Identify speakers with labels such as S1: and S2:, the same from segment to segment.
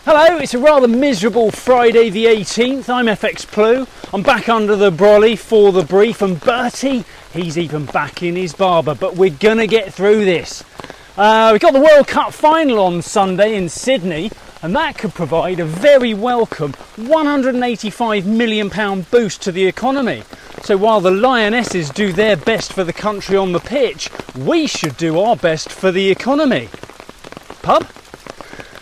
S1: Hello, it's a rather miserable Friday the 18th. I'm FxPlew. I'm back under the brolly for the brief, and Bertie, he's even back in his barber, but we're gonna get through this. We got the World Cup final on Sunday in Sydney, and that could provide a very welcome £185 million boost to the economy. So while the Lionesses do their best for the country on the pitch, we should do our best for the economy. Pub?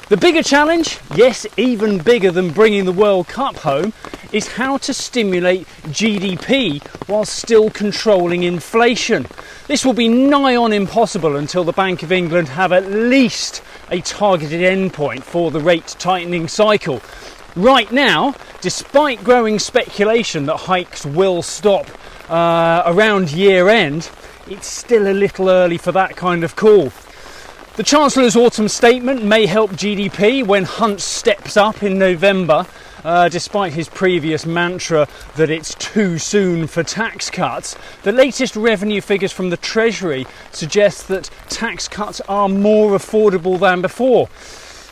S1: The bigger challenge, yes, even bigger than bringing the World Cup home, is how to stimulate GDP while still controlling inflation. This will be nigh on impossible until the Bank of England have at least a targeted endpoint for the rate tightening cycle. Right now, despite growing speculation that hikes will stop around year end, it's still a little early for that kind of call. The Chancellor's autumn statement may help GDP when Hunt steps up in November, despite his previous mantra that it's too soon for tax cuts. The latest revenue figures from the Treasury suggest that tax cuts are more affordable than before.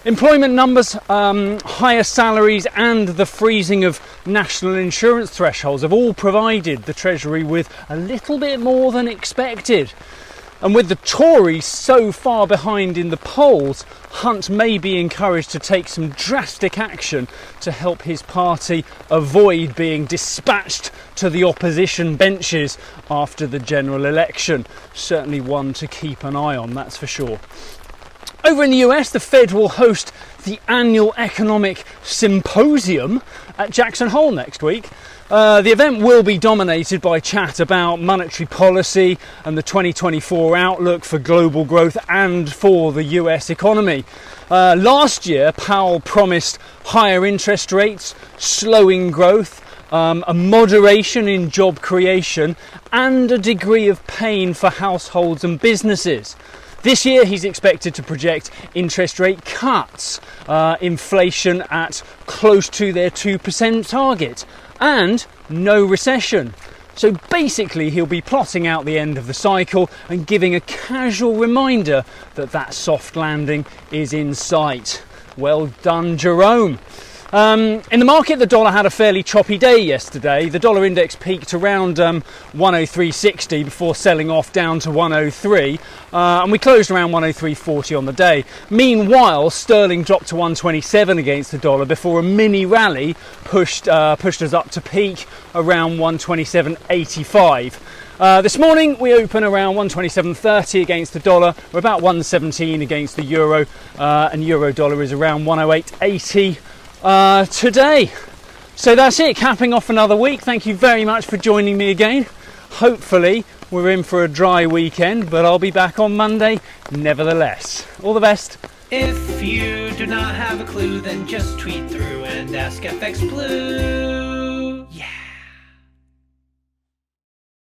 S1: Employment numbers, higher salaries and the freezing of national insurance thresholds have all provided the Treasury with a little bit more than expected. And with the Tories so far behind in the polls, Hunt may be encouraged to take some drastic action to help his party avoid being dispatched to the opposition benches after the general election. Certainly one to keep an eye on, that's for sure. Over in the US, the Fed will host the annual economic symposium at Jackson Hole next week. The event will be dominated by chat about monetary policy and the 2024 outlook for global growth and for the US economy. Last year, Powell promised higher interest rates, slowing growth, a moderation in job creation, and a degree of pain for households and businesses. This year he's expected to project interest rate cuts, inflation at close to their 2% target, and no recession. So basically he'll be plotting out the end of the cycle and giving a casual reminder that that soft landing is in sight. Well done, Jerome. In the market, the dollar had a fairly choppy day yesterday. The dollar index peaked around 103.60 before selling off down to 103, and we closed around 103.40 on the day. Meanwhile, sterling dropped to 127 against the dollar before a mini rally pushed us up to peak around 127.85. This morning we open around 127.30 against the dollar. We're about 117 against the euro, and euro dollar is around 108.80 today. So that's it, capping off another week. Thank you very much for joining me again. Hopefully we're in for a dry weekend, but I'll be back on Monday nevertheless. All the best.
S2: If you do not have a clue, then just tweet through and ask FxPlew.